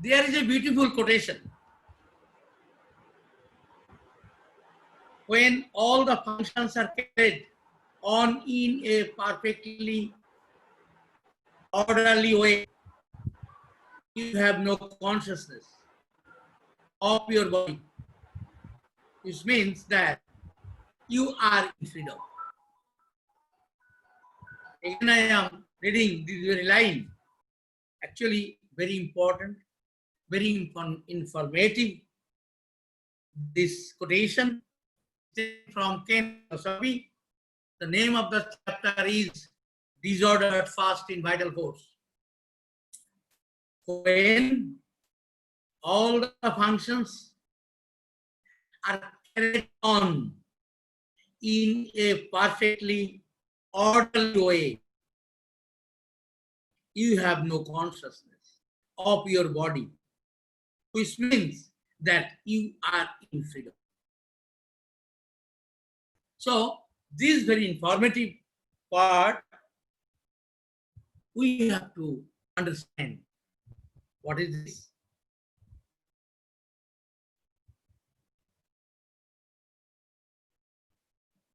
There is a beautiful quotation. When all the functions are carried on in a perfectly orderly way, you have no consciousness of your body, which means that you are in freedom. Again, I am reading this very line, actually very important, very informative. This quotation from Ken Philosophy. The name of the chapter is Disordered Fast in Vital Force. When all the functions are carried on in a perfectly orderly way, you have no consciousness of your body, which means that you are in freedom. So, this very informative part, we have to understand what is this.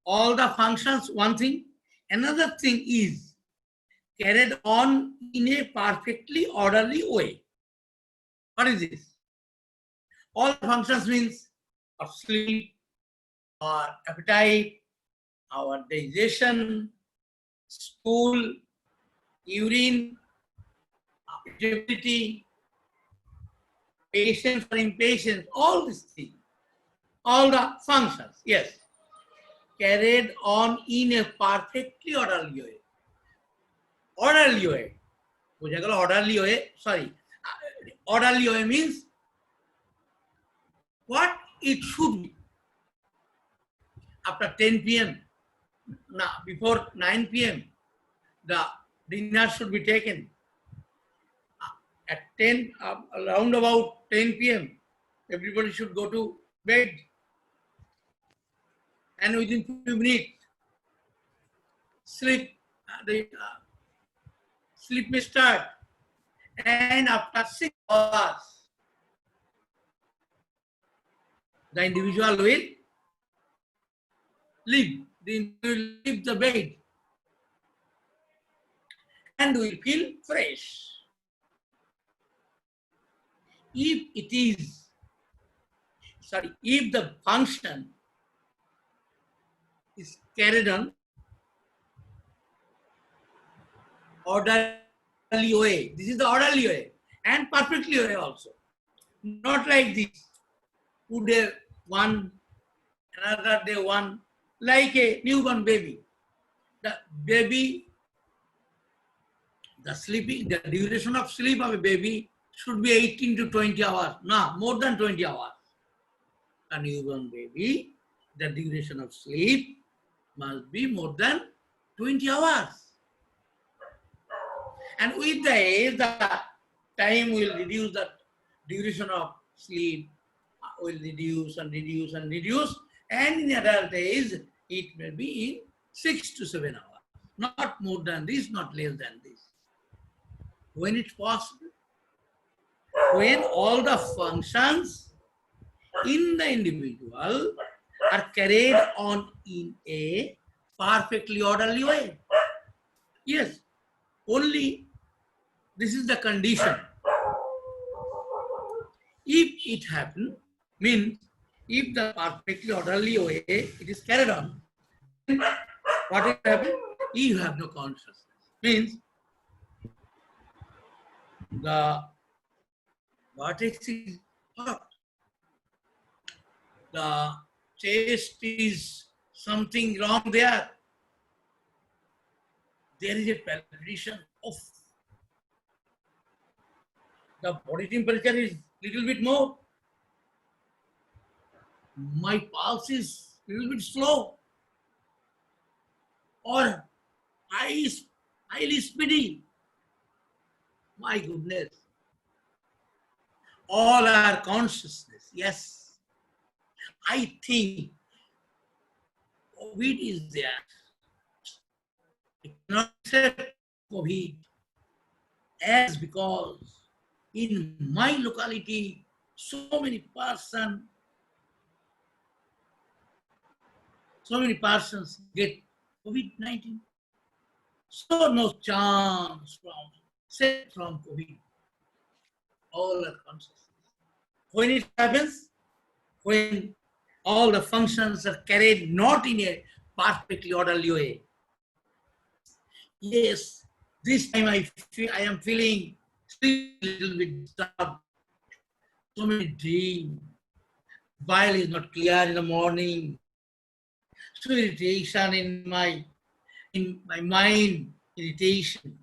All the functions, one thing. Another thing is carried on in a perfectly orderly way. What is this? All functions means our sleep, our appetite, our digestion, stool, urine, irritability, patience or impatience, all these things, all the functions, yes, carried on in a perfectly orderly way. Orderly way. Orderly way, sorry. Orderly way means what it should be. After 10 p.m., before 9 p.m., the dinner should be taken. At 10, around about 10 p.m., everybody should go to bed. And within 2 minutes, sleep, sleep may start. And after 6 hours, the individual will leave. The individual will leave the bed and will feel fresh. If the function is carried on orderly way, this is the orderly way, and perfectly way also. Not like this. Today one, another day one, like a newborn baby. The baby, the duration of sleep of a baby should be 18 to 20 hours. No, more than 20 hours. A newborn baby, the duration of sleep must be more than 20 hours. And with the age, the time will reduce, the duration of sleep will reduce and reduce and reduce. And in adult age, it may be in 6 to 7 hours. Not more than this, not less than this. When it's possible, when all the functions in the individual are carried on in a perfectly orderly way. Yes, only this is the condition. If it happens, means if the perfectly orderly way it is carried on, then what will happen? You have no consciousness. Means the vertex is hot. The chest is something wrong there. There is a palpitation of the body temperature is little bit more. My pulse is little bit slow. Or highly speedy. My goodness. All are consciousness. Yes. I think COVID is there. I cannot accept COVID as because in my locality, so many persons get COVID-19. So no chance from COVID. All are consciousness. When it happens, when all the functions are carried not in a perfectly orderly way. Yes, this time I am feeling still a little bit disturbed. So many dreams. Bile is not clear in the morning. So irritation in my mind, irritation.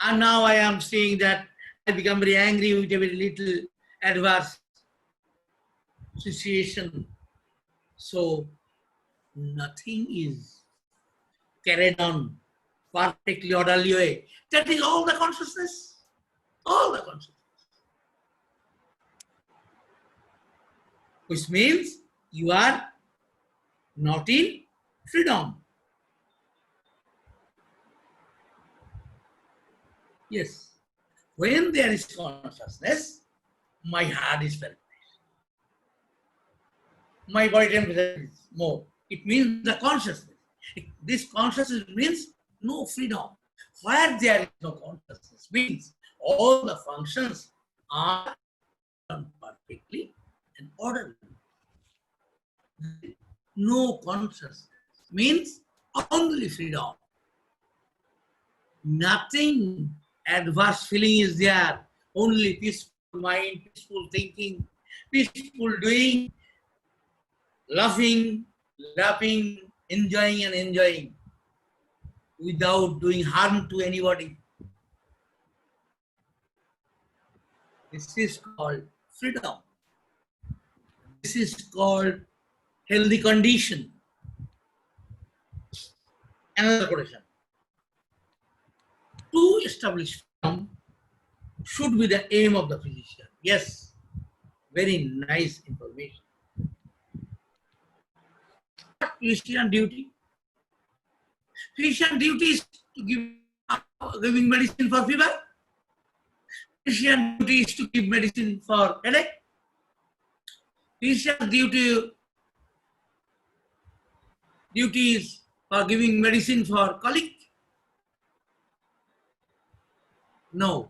And now I am seeing that I become very angry with a very little adverse situation. So nothing is carried on perfectly orderly way. That is all the consciousness. All the consciousness. Which means you are not in freedom. Yes. When there is consciousness, my heart is felt. My body temperature is more. It means the consciousness. This consciousness means no freedom. Where there is no consciousness means all the functions are done perfectly and orderly. No consciousness means only freedom. Nothing adverse feeling is there. Only peaceful mind, peaceful thinking, peaceful doing, laughing, enjoying and enjoying without doing harm to anybody. This is called freedom. This is called healthy condition. Another question. To establish freedom should be the aim of the physician. Yes, very nice information. What physician duty? Physician duty is to giving medicine for fever. Physician duty is to give medicine for headache. Physician duty is for giving medicine for colic. No.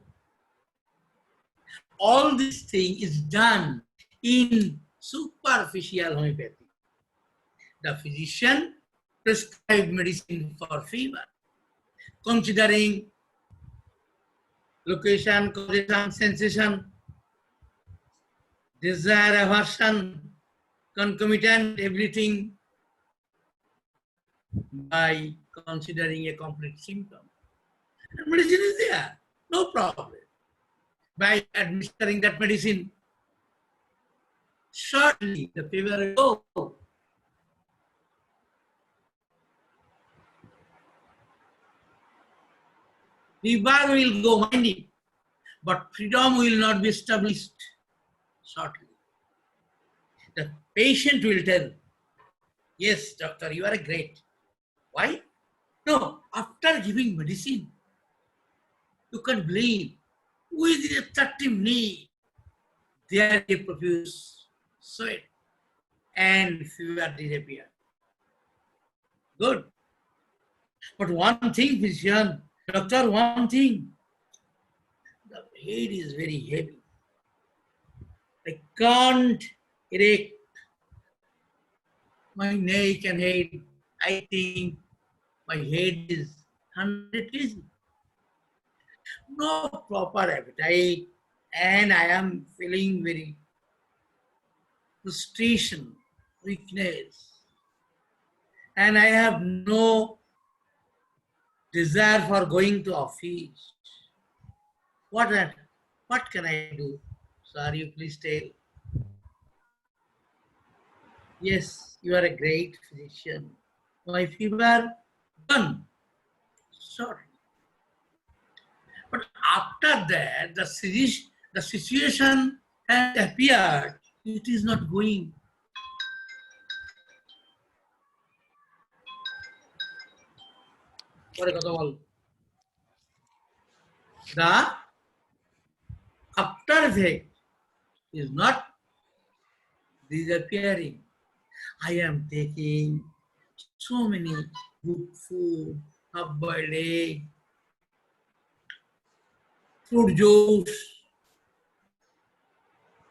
All this thing is done in superficial homeopathy. The physician prescribes medicine for fever, considering location, causation, sensation, desire, aversion, concomitant, everything by considering a complete symptom. And medicine is there, no problem. By administering that medicine, shortly the fever will go. Fever will go, mind it, but freedom will not be established shortly. The patient will tell, yes, doctor, you are great. Why? No, after giving medicine, you can believe within a 30 minutes, there is profuse sweat and fever disappear. Good. But one thing, physician, doctor, one thing, the head is very heavy. I can't erect my neck and head. I think my head is 100 kg. No proper appetite, and I am feeling very frustration, weakness, and I have no desire for going to office. What can I do? Sir, you please tell. Yes, you are a great physician. My fever gone. Sorry. But after that, the situation has appeared. It is not going. The after effect is not disappearing. I am taking so many good food, half-boiled egg, fruit juice,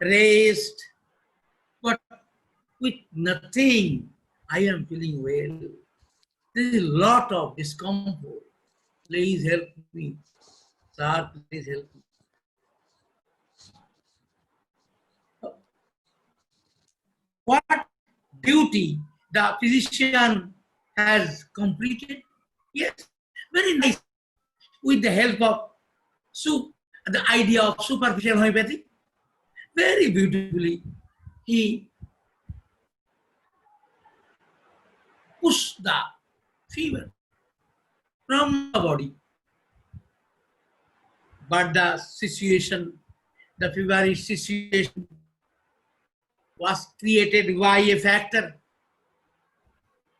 rest, but with nothing, I am feeling well. There is a lot of discomfort. Please help me. Sir, please help me. What duty the physician has completed? Yes, very nice. With the help of the idea of superficial homeopathy, very beautifully, he pushed the fever from the body. But the situation, the feverish situation was created by a factor.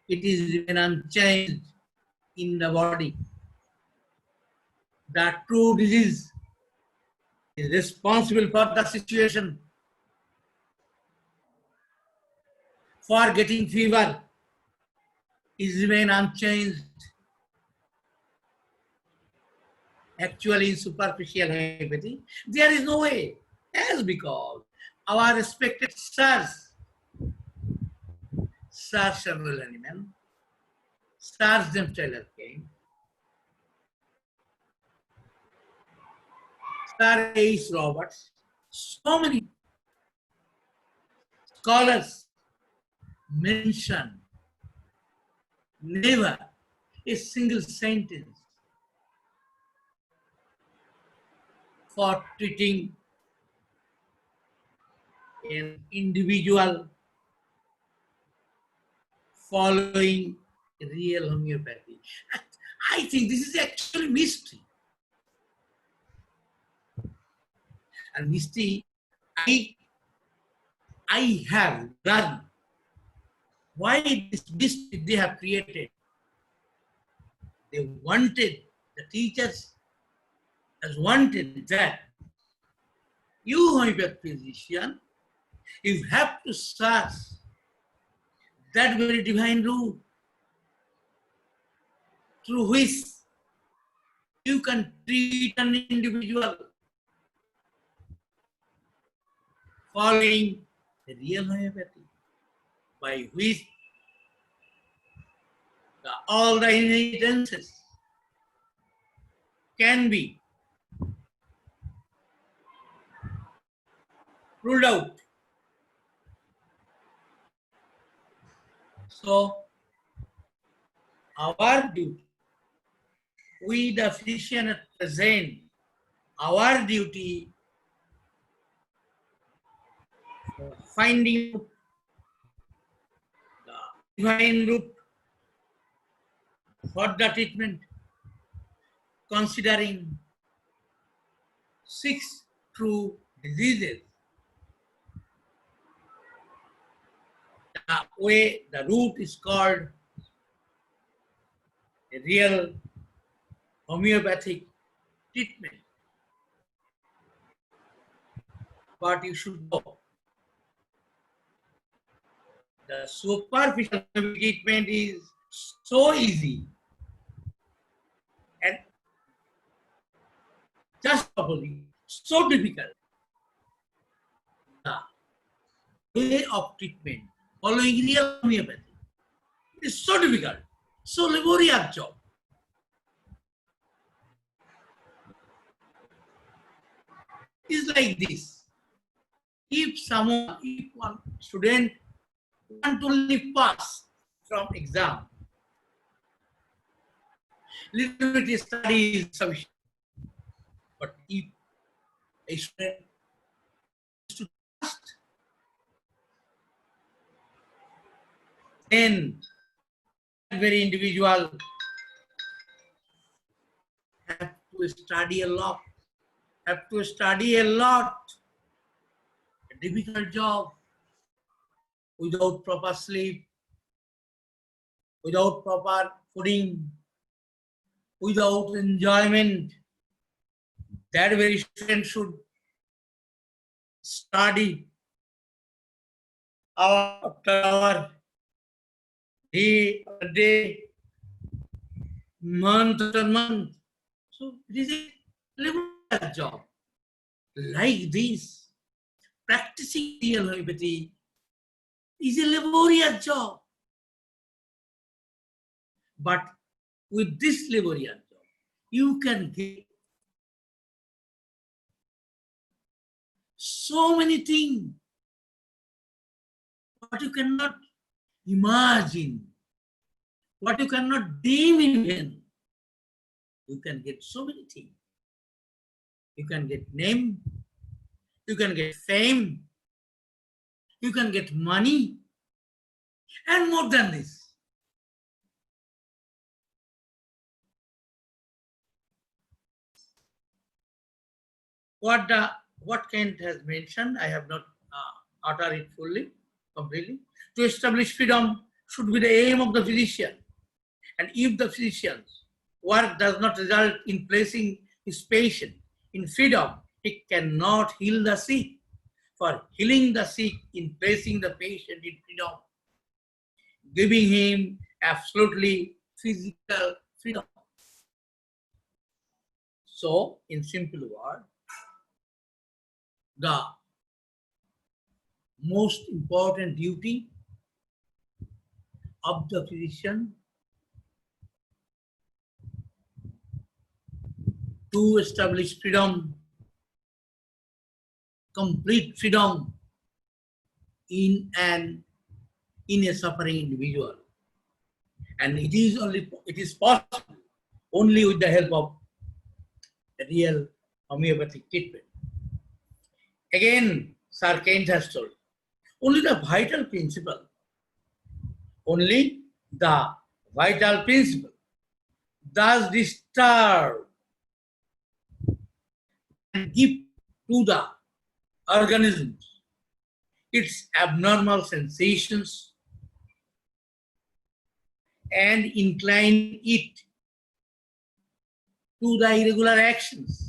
It is even unchanged in the body. The true disease is responsible for the situation. For getting fever is remain unchanged. Actually, in superficial homeopathy, there is no way. As because our respected sirs, Sir Samuel Hahnemann, Sir James Taylor came, Sir Ace Roberts, so many scholars mention never a single sentence for treating an individual following real homeopathy. I think this is actually mystery. And mystery, I have learned why this mystery they have created. They wanted, the teachers has wanted that you homeopathic physician, you have to search that very divine root through which you can treat an individual following the real homeopathy, by which all the inheritances can be ruled out. So, our duty, we the physician at present, our duty finding the divine root for the treatment, considering 6 true diseases. The way the root is called a real homeopathic treatment. But you should know the superficial treatment is so easy and just opposite, so difficult. The way of treatment following real homeopathy is so difficult, so laborious job. It's like this. If one student want to only pass from exam, little bit study is sufficient. But if a student is to trust, then that very individual have to study a lot, a difficult job, without proper sleep, without proper fooding, without enjoyment. That very student should study hour after hour, day after day, month after month. So it is a laborious job. Like this, practicing real homeopathy is a laborious job. But with this laborious job, you can get so many things what you cannot imagine, what you cannot dream even. You can get so many things. You can get name, you can get fame, you can get money, and more than this. What Kant has mentioned, I have not uttered it fully, completely. To establish freedom should be the aim of the physician. And if the physician's work does not result in placing his patient in freedom, he cannot heal the sick. For healing the sick in placing the patient in freedom, giving him absolutely physical freedom. So, in simple words, the most important duty of the physician to establish freedom, complete freedom in a suffering individual. And it is possible only with the help of a real homeopathic treatment. Again, Sir Kent has told, only the vital principle does disturb and give to the organisms its abnormal sensations and incline it to the irregular actions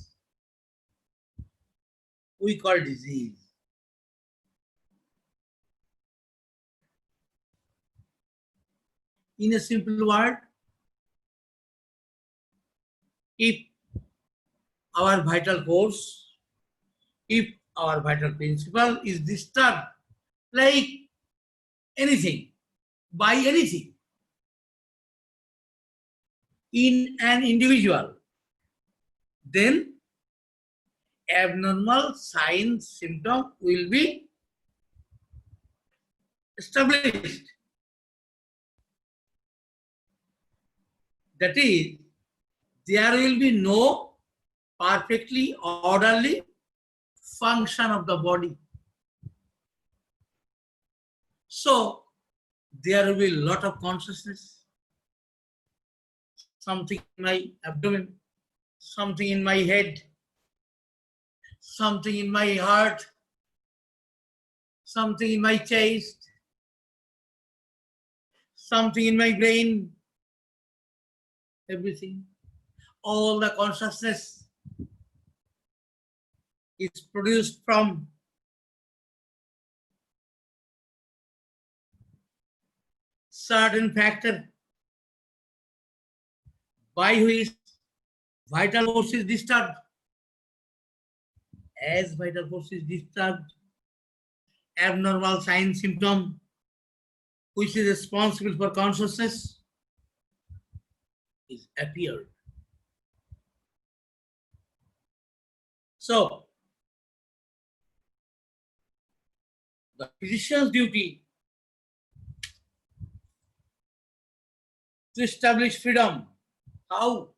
we call disease. In a simple word, if our vital force, if our vital principle is disturbed, like anything, by anything, in an individual, then abnormal signs, symptoms will be established. That is, there will be no perfectly orderly function of the body. So, there will be a lot of consciousness, something in my abdomen, something in my head, something in my heart, something in my chest, something in my brain, everything. All the consciousness is produced from certain factor by which vital force is disturbed. As vital force is disturbed, abnormal sign symptom which is responsible for consciousness is appeared. So, the physician's duty to establish freedom. How?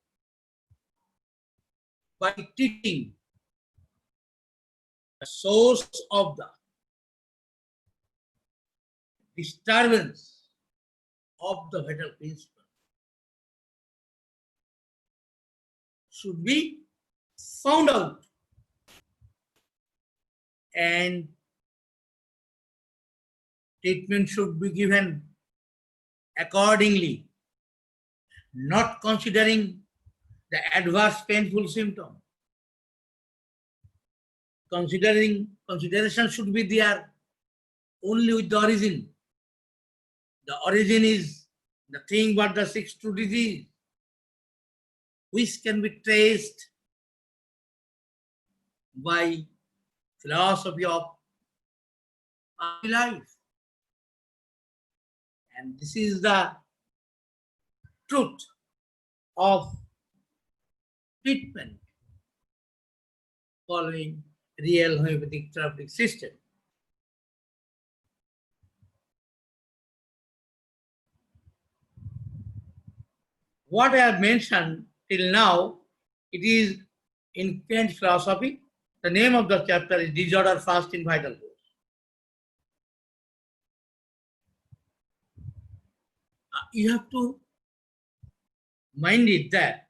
By treating the source of the disturbance of the vital principle should be found out and treatment should be given accordingly, not considering the adverse painful symptom, considering consideration should be there only with the origin. The origin is nothing but the 6 true disease, which can be traced by philosophy of life. And this is the truth of treatment following real homeopathic therapeutic system. What I have mentioned till now, it is in Kant philosophy. The name of the chapter is Disorder First in Vital Force. You have to mind it that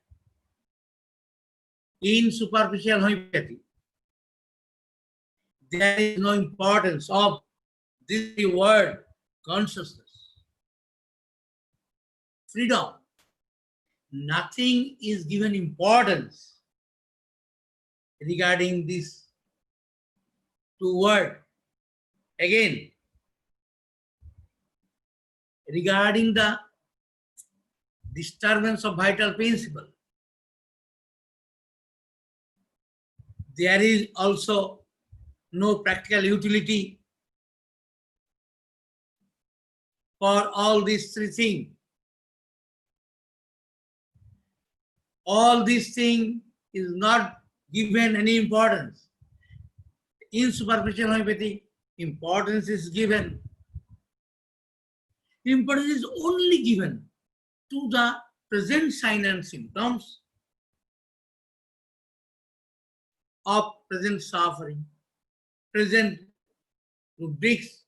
in superficial homeopathy, there is no importance of this word consciousness, freedom. Nothing is given importance regarding these two words. Again, regarding the disturbance of vital principle, there is also no practical utility for all these three things. All these things is not given any importance. In superficial homeopathy, importance is given. Importance is only given to the present sign and symptoms of present suffering, present rubrics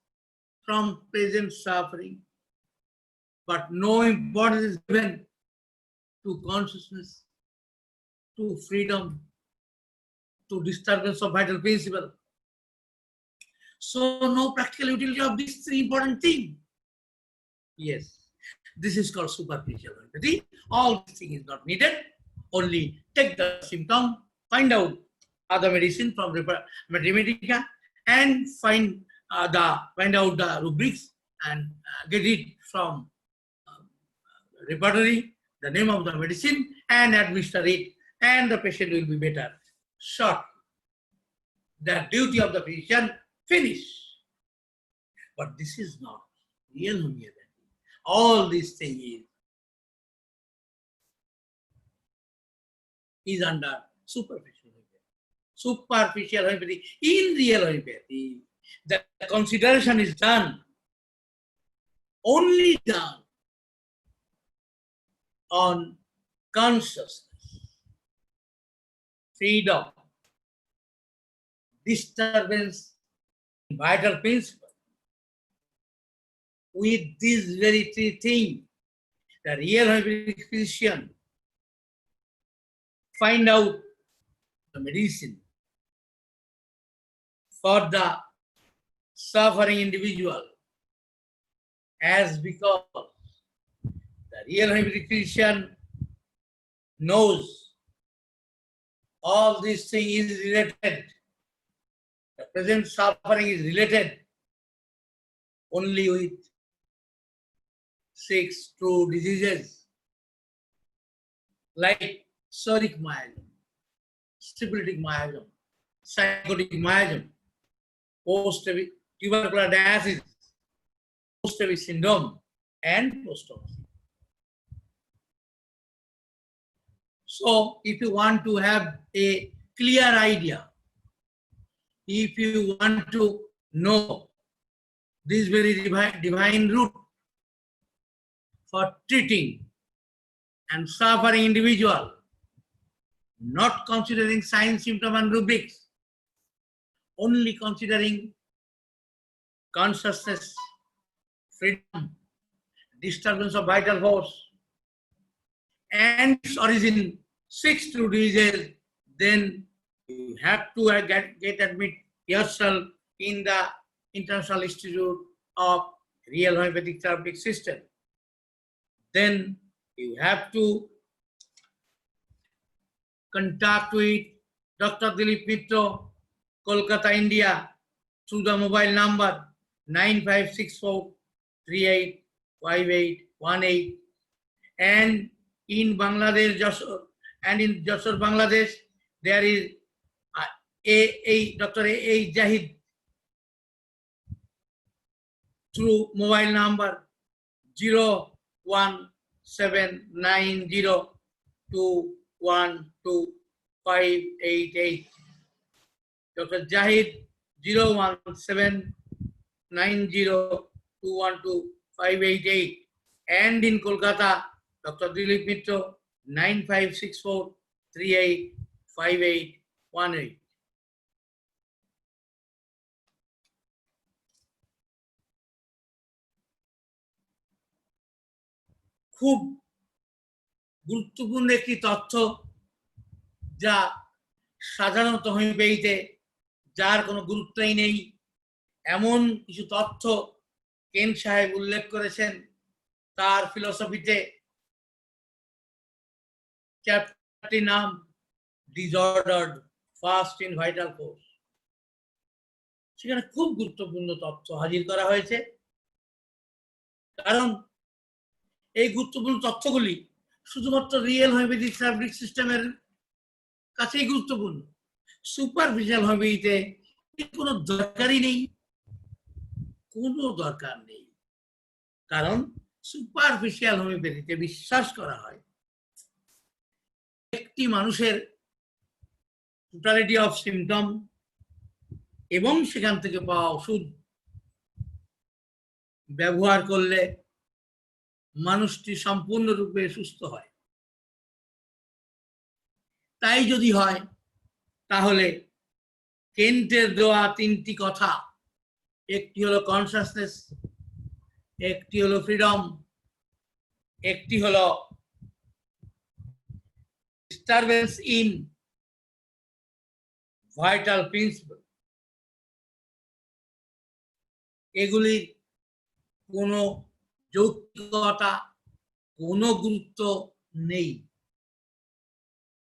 from present suffering, but no importance is given to consciousness, to freedom, to disturbance of vital principle. So no practical utility of these three important things. Yes, this is called superficial homeopathy. All these things is not needed. Only take the symptom, find out other medicine from Mathematica, and find out the rubrics and get it from repertory, the name of the medicine, and administer it, and the patient will be better. Short. The duty of the physician, finish. But this is not real homeopathy. All these things is under superficial homeopathy. Superficial homeopathy. In real homeopathy, the consideration is done, only done on consciousness, freedom, disturbance, vital principle. With these very three things, the real homeopathic physician find out the medicine for the suffering individual, as because the real homeopathic physician knows all these things is related. The present suffering is related only with 6 true diseases like psoriatic miasm, syphilitic miasm, psychotic miasm, post-tubercular disease, post-TB syndrome, and post-TB. So, if you want to have a clear idea, if you want to know this very divine root for treating and suffering individual, not considering signs, symptom, and rubrics, only considering consciousness, freedom, disturbance of vital force, and its origin, 6 true diseases, then you have to get admit yourself in the International Institute of Real Homeopathic Therapeutic System. Then you have to contact with Dr. Dilip Mitra, Kolkata, India, through the mobile number 9564385818, and in Bangladesh, Jashore, Bangladesh, there is Dr. A. Jahid through mobile number 01790212588. Dr. Jahid 01790212588, and in Kolkata, Dr. Dilip Mitra 9564385818. খুব গুরুত্বপূর্ণ একটি তথ্য, যা সাধারণত হোমিওপ্যাথিতে যার কোনো গুরুত্বই নেই, এমন কিছু তথ্য কেন সাহেব উল্লেখ করেছেন তার ফিলোসফিতে। চ্যাপ্টারটির নাম ডিসঅর্ডার্ড ফাস্ট ইন ভাইটাল ফোর্স। সেখানে খুব গুরুত্বপূর্ণ তথ্য হাজির করা হয়েছে, কারণ এই গুরুত্বপূর্ণ তথ্যগুলি শুধুমাত্র রিয়েল হোমিওপ্যাথিক থেরাপিউটিক সিস্টেমের কাছেই গুরুত্বপূর্ণ। সুপারফিশিয়াল হোমিওপ্যাথিতে কোনো দরকারই নেই, কোনো দরকার নেই, কারণ সুপারফিশিয়াল হোমিওপ্যাথিতে বিশ্বাস করা হয় একটি মানুষের টোটালিটি অফ সিমটম এবং সেখান থেকে পাওয়া ওষুধ ব্যবহার করলে মানুষটি সম্পূর্ণরূপে সুস্থ হয়। তাই যদি হয়, তাহলে কেন্টের দেওয়া তিনটি কথা, একটি হলো কনসাসনেস, একটি হলো ফ্রিডম, একটি হলো ডিস্টারবেন্স ইন ভাইটাল প্রিন্সিপল, এগুলির কোনো যৌক্তিকতা, কোনো গুরুত্ব নেই।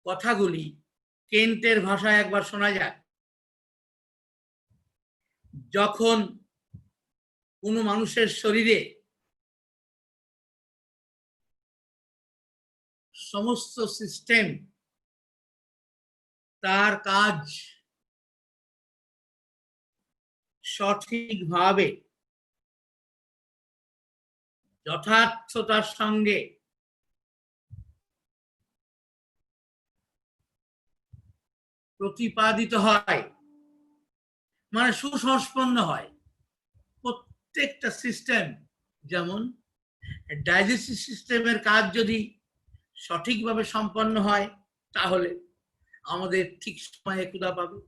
কথাগুলি কেন্টের ভাষায় একবার শোনা যায়, যখন কোনো মানুষের শরীরে সমস্ত সিস্টেম তার কাজ সঠিকভাবে যথার্থতার সঙ্গে প্রতিপাদিত হয়, মানে সুসংস্পন্ন হয়। প্রত্যেকটা সিস্টেম, যেমন ডাইজেস্টিভ সিস্টেমের কাজ যদি সঠিকভাবে সম্পন্ন হয়, তাহলে আমাদের ঠিক সময়ে ক্ষুধা পাবে,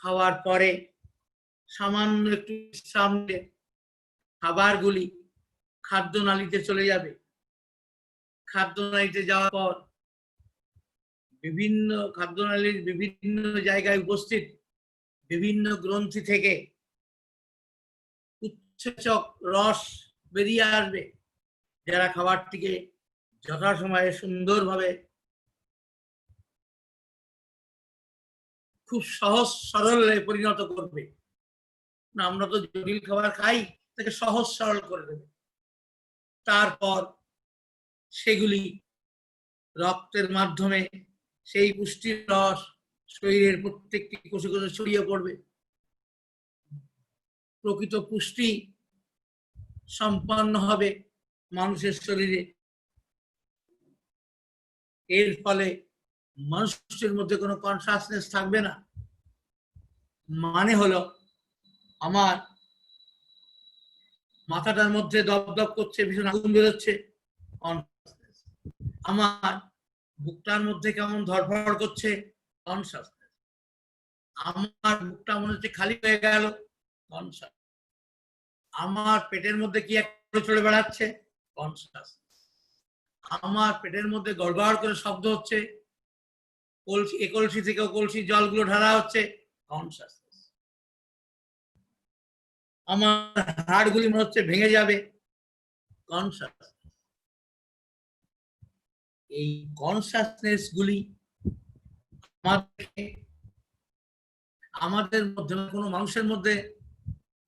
খাওয়ার পরে সামান্য একটু বিশ্রাম নিলে খাবারগুলি খাদ্যনালীতে চলে যাবে। খাদ্যনালীতে যাওয়ার পর বিভিন্ন খাদ্যনালীর বিভিন্ন জায়গায় উপস্থিত বিভিন্ন গ্রন্থি থেকে উৎসেচক রস বেরিয়ে আসবে, যারা খাবারটিকে যথাসময়ে সুন্দরভাবে খুব সহজ সরলে পরিণত করবে। না, আমরা তো জটিল খাবার খাই, তাকে সহজ সরল করে দেবে। তারপর সেগুলি রক্তের মাধ্যমে সেই পুষ্টির রস শরীরের প্রত্যেকটি কোষে কোষে ছড়িয়ে পড়বে। প্রকৃত পুষ্টি সম্পন্ন হবে মানুষের শরীরে। এর ফলে মানুষের মধ্যে কোনো কনসাসনেস থাকবে না। মানে হলো, আমার মাথাটার মধ্যে দপদপ করছে, ভীষণ আগুন বেরোচ্ছে, কনসাসনেস। আমার বুকটার মধ্যে কেমন ধড়ফড় করছে, কনসাসনেস। আমার বুকটা মনে হচ্ছে খালি হয়ে গেল, কনসাস। আমার পেটের মধ্যে কি একটা চলে বেড়াচ্ছে, কনসাস। আমার পেটের মধ্যে গড়গড় করে শব্দ হচ্ছে, কলসি এ কলসি থেকে কলসি জলগুলো ঢালা হচ্ছে, কনসাস। আমার হাড়গুলি মনে হচ্ছে ভেঙে যাবে, কনসাস। এই কনসাসনেস গুলি আমাদের মধ্যে কোনো মানুষের মধ্যে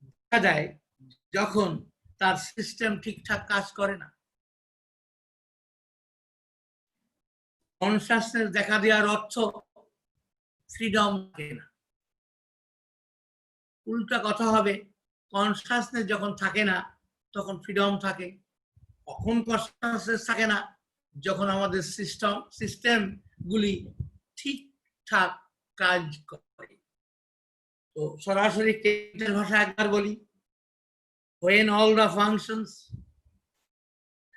দেখা যায় যখন তার সিস্টেম ঠিকঠাক কাজ করে না। কনসাসনেস দেখা দেওয়ার অর্থ ফ্রিডম থাকে না। উল্টা কথা হবে, কনসাসনেস যখন থাকে না তখন ফ্রিডম থাকে। কখন কনসাসনেস থাকে না? যখন আমাদের সিস্টেম গুলি ঠিকঠাক কাজ করে। তো সরাসরি কেন্টের ভাষা একবার বলি, when all the functions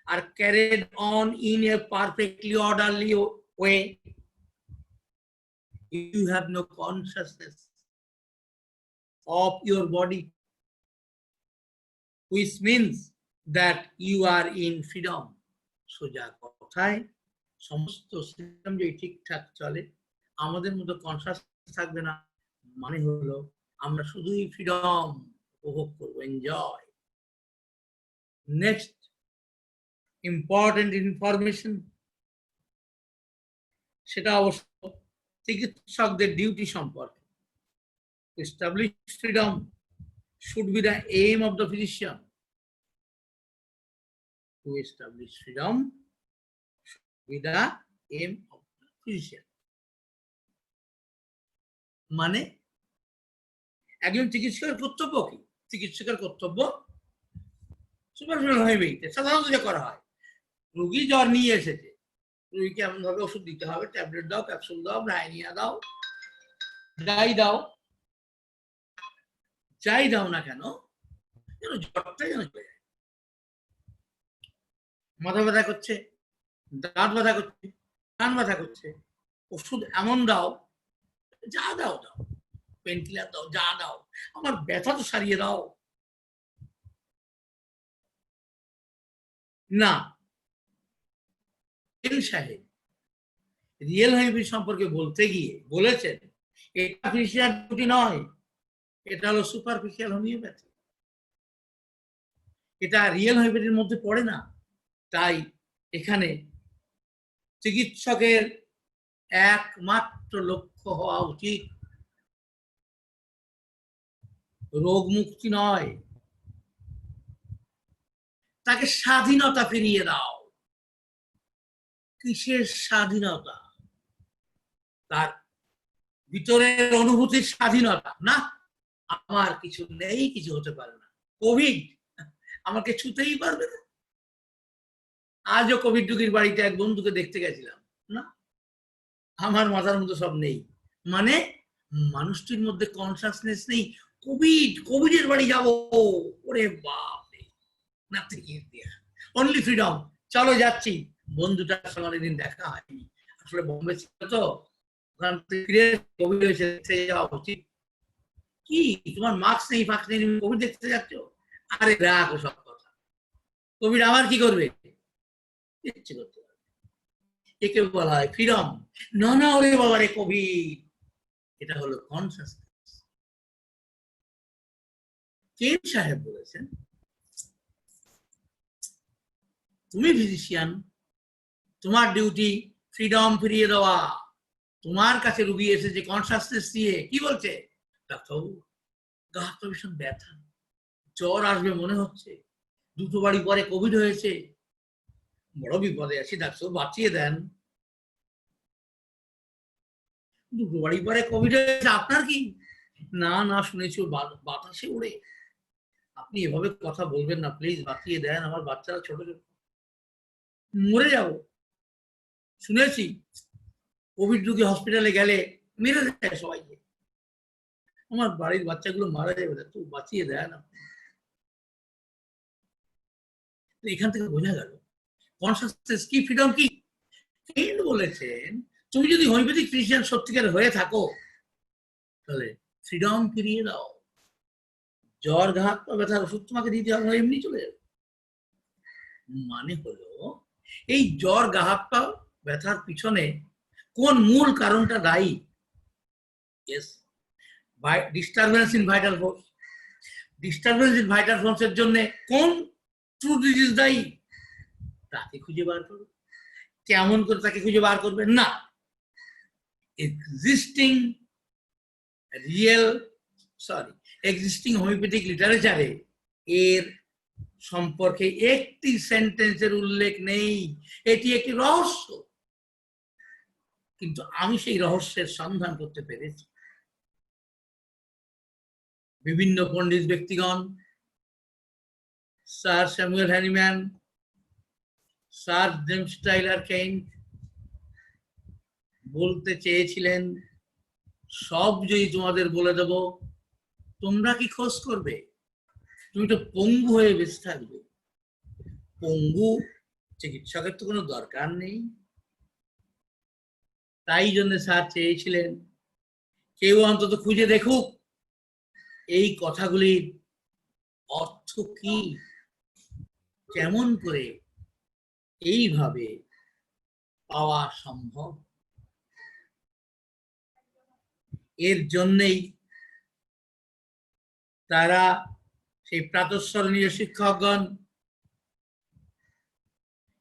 are carried on in a perfectly orderly way, you have no consciousness of your body, which means that you are in freedom. সোজা কথায় সমস্ত সিস্টেম যদি ঠিকঠাক চলে, আমাদের মধ্যে কনসাস থাকবে না, মানে হলো আমরা শুধুই ফ্রিডম উপভোগ করবো, এনজয়। নেক্সট ইম্পর্টেন্ট ইনফরমেশন, সেটা অবশ্য চিকিৎসকদের ডিউটি সম্পর্কে। Establish freedom should be the aim of the physician. To establish freedom should be the aim of the physician. মানে একজন চিকিৎসকের কর্তব্য কি? চিকিৎসকের কর্তব্য সুপারভিশন হইবেই, সাধারণত যে করা হয়, রোগী জ্বর নিয়ে এসেছে, রোগীকে এমন ভাবে ওষুধ দিতে হবে, ট্যাবলেট দাও, ক্যাপসুল দাও, ব্রাইনিয়া দাও, যাই দাও, যাই দাও না কেন, যেন জ্বরটা যেন চলে যায়। মাথা ব্যথা করছে, দাঁত ব্যথা করছে, কান ব্যথা করছে, ওষুধ এমন দাও, যা দাও দাও, পেনকিলার দাও, যা দাও, আমার ব্যথা তো সারিয়ে দাও। না, সাহেব রিয়েল হোমিওপ্যাথি সম্পর্কে বলতে গিয়ে বলেছেন, এটা ফিজিশিয়ান ডিউটি নয়, এটা হলো সুপারফিশিয়াল হোমিওপ্যাথি, এটা রিয়েল হোমিওপ্যাথির মধ্যে পড়ে না। তাই এখানে চিকিৎসকের একমাত্র লক্ষ্য হওয়া উচিত রোগ মুক্তি নয়, তাকে স্বাধীনতা ফিরিয়ে দাও। কিসের স্বাধীনতা? তার ভিতরের অনুভূতির স্বাধীনতা। না, আমার কিছু নেই, কিছু হতে পারে না, কোভিড আমাকে ছুতেই পারবে না। আজও কোভিড রোগীর বাড়িতে এক বন্ধুকে দেখতে গেছিলাম, না, আমার মাথার মধ্যে সব নেই, মানে মানুষটির মধ্যে কনসাসনেস নেই। কোভিডের বাড়ি যাবো, ওরে বাপ রে, nothing is there, only freedom, চলো যাচ্ছি। বন্ধুটার সঙ্গে অনেকদিন দেখা হয়নি, আসলে বোম্বে ছিল তো, ওখান থেকে ফিরে কোভিড হয়েছে, যাওয়া উচিত। কি তোমার মাস্ক নেই, ফাঁক নেই, কোভিড দেখতে যাচ্ছ? আরে রাখ সব কথা, কোভিড আমার কি করবে? ইচ্ছে করতে পারবে, একে বলা হয় ফ্রিডম। না না, ওরে বাবা রে কোভিড, এটা হলো কনসাসনেস। কেম সাহেব বলেছেন, তুমি ফিজিশিয়ান, তোমার ডিউটি ফ্রিডম ফিরিয়ে দেওয়া। তোমার কাছে রুগী এসেছে কনসাসনেস দিয়ে, কি বলছে? ডাক্তারবাবু, গা হাত পা ভীষণ ব্যথা, জ্বর আসবে মনে হচ্ছে, দুটো বাড়ি পরে কোভিড হয়েছে, বড় বিপদে আছি, ডাক্তার বাঁচিয়ে দেন। দুটো বাড়ি পরে কোভিড হয়েছে, আপনার কি? না না, শুনেছি বাতাসে উড়ে। আপনি এভাবে কথা বলবেন না প্লিজ, বাঁচিয়ে দেন, আমার বাচ্চারা ছোট ছোট, মরে যাব। শুনেছি কোভিড রোগী হসপিটালে গেলে মেরে দেয় সবাইকে, আমার বাড়ির বাচ্চাগুলো মারা যাবে, তো বাঁচিয়ে দেন আপনি। এখান থেকে বোঝা গেল কনসাসনেস কি, ফ্রিডম কি। কেন বলেছেন, তুমি যদি হোমিওপ্যাথিক ফিজিশিয়ান সত্যিকার হয়ে থাকো, তাহলে ফ্রিডম ফিরিয়ে দাও। জ্বর ঘাত বা ব্যথার ওষুধ তোমাকে দিতে হবে, এমনি চলে যাবে। মানে হলো এই জ্বর গা হাত পা ব্যথার পিছনে কোন মূল কারণটা দায়ী? Disturbance in vital force. Disturbance in vital ফোর্সের জন্য কোন ট্রু ডিজিজ দায়ী? তাকে খুঁজে বার করবে। কেমন করে তাকে খুঁজে বার করবে? না, এক্সিস্টিং এক্সিস্টিং হোমিওপ্যাথিক লিটারেচারে এর সম্পর্কে একটি সেন্টেন্সের উল্লেখ নেই। এটি একটি রহস্য, কিন্তু আমি সেই রহস্যের সন্ধান করতে পেরেছি। বিভিন্ন পণ্ডিত ব্যক্তিগণ, sir Samuel Hahnemann, sir James Tyler Kent বলতে চেয়েছিলেন, সব যদি তোমাদের বলে দেব, তোমরা কি খোঁজ করবে? তুমি তো পঙ্গু হয়ে বেঁচে থাকবে। পঙ্গু চিকিৎসকের তো কোনো দরকার নেই। তাই জন্য স্যার চেয়েছিলেন কেউ অন্তত খুঁজে দেখুক এই কথাগুলির অর্থ কি, কেমন করে এইভাবে পাওয়া সম্ভব। এর জন্যই তারা সেই প্রাতঃস্মরণীয় শিক্ষকগণ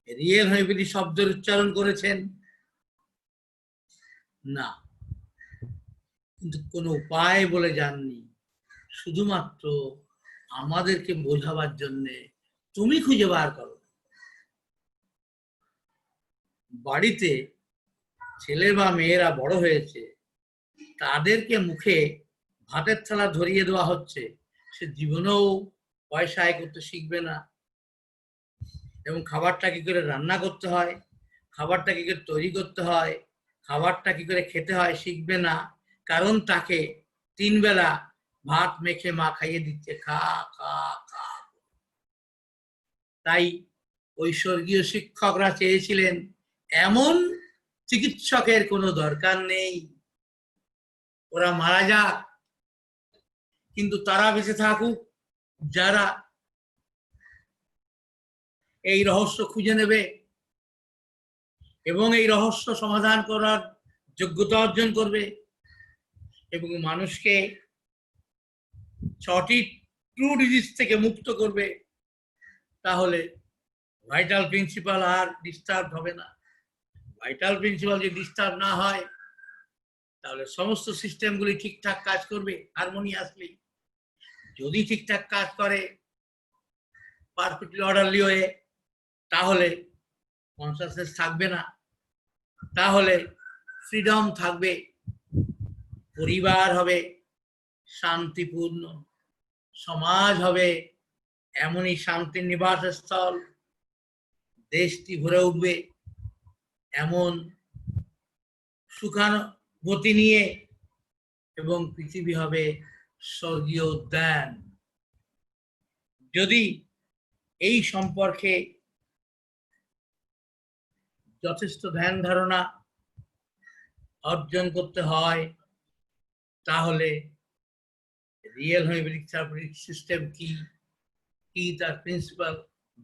রিয়েল হোমিওপ্যাথি শব্দের উচ্চারণ করেছেন না, কিন্তু কোনো উপায় বলে যাননি, শুধুমাত্র আমাদেরকে বোঝাবার জন্যে তুমি খুঁজে বার করো। বাড়িতে ছেলে বা মেয়েরা বড় হয়েছে, তাদেরকে মুখে ভাতের থালা ধরিয়ে দেওয়া হচ্ছে, সে জীবনেও পয়সা আয় করতে শিখবে না, এবং খাবারটা কি করে রান্না করতে হয়, খাবারটা কি করে তৈরি করতে হয়, খাবারটা কি করে খেতে হয় শিখবে না, কারণ তাকে 3 বেলা ভাত মেখে মা খাইয়ে দিচ্ছে, খা খা খা। তাই ওই স্বর্গীয় শিক্ষকরা চেয়েছিলেন এমন চিকিৎসকের কোনো দরকার নেই, ওরা মারা যাক, কিন্তু তারা বেঁচে থাকুক যারা এই রহস্য খুঁজে নেবে এবং এই রহস্য সমাধান করার যোগ্যতা অর্জন করবে এবং মানুষকে 6টি ট্রু ডিজিজ থেকে মুক্ত করবে। তাহলে ভাইটাল প্রিন্সিপাল আর ডিস্টার্ব হবে না। ভাইটাল প্রিন্সিপাল যদি ডিস্টার্ব না হয়, তাহলে সমস্ত সিস্টেমগুলি ঠিকঠাক কাজ করবে হারমোনিয়াসলি। যদি ঠিকঠাক কাজ করে পারফেক্টলি অর্ডারলি হয়ে, তাহলে কনসাসনেস থাকবে না, তাহলে ফ্রিডম থাকবে, পরিবার হবে শান্তিপূর্ণ, সমাজ হবে এমনই শান্তির নিবাস স্থল, দেশটি ভরে উঠবে এমন সুখানুভূতি নিয়ে, এবং পৃথিবী হবে স্বর্গীয় উদ্যান। যদি এই সম্পর্কে যথেষ্ট ধ্যান ধারণা অর্জন করতে হয়, তাহলে রিয়েল হোমিওপ্যাথিক থেরাপিউটিক সিস্টেম কি কি তার প্রিন্সিপাল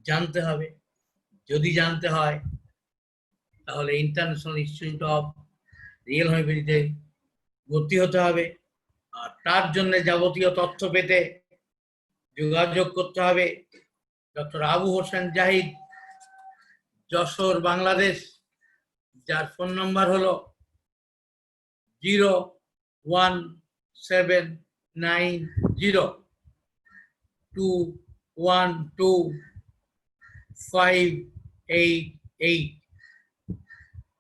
জানতে হবে। যদি জানতে হয়, তাহলে ইন্টারন্যাশনাল ইনস্টিটিউট অফ রিয়েল হোমিওপ্যাথিতে ভর্তি হতে হবে, আর তার জন্য যাবতীয় তথ্য পেতে যোগাযোগ করতে হবে ডক্টর আবু হোসেন জাহিদ, যশোর, বাংলাদেশ, যার ফোন নম্বর হলো 01790212588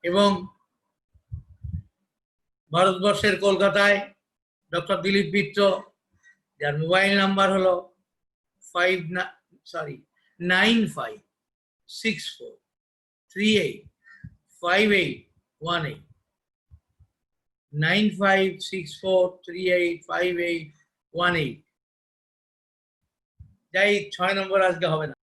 এবং ভারতবর্ষের কলকাতায় ডক্টর দিলীপ মিত্র, যার মোবাইল নাম্বার হলো 9564385818 9564385818। যাই 6 নম্বর আজকে হবে না।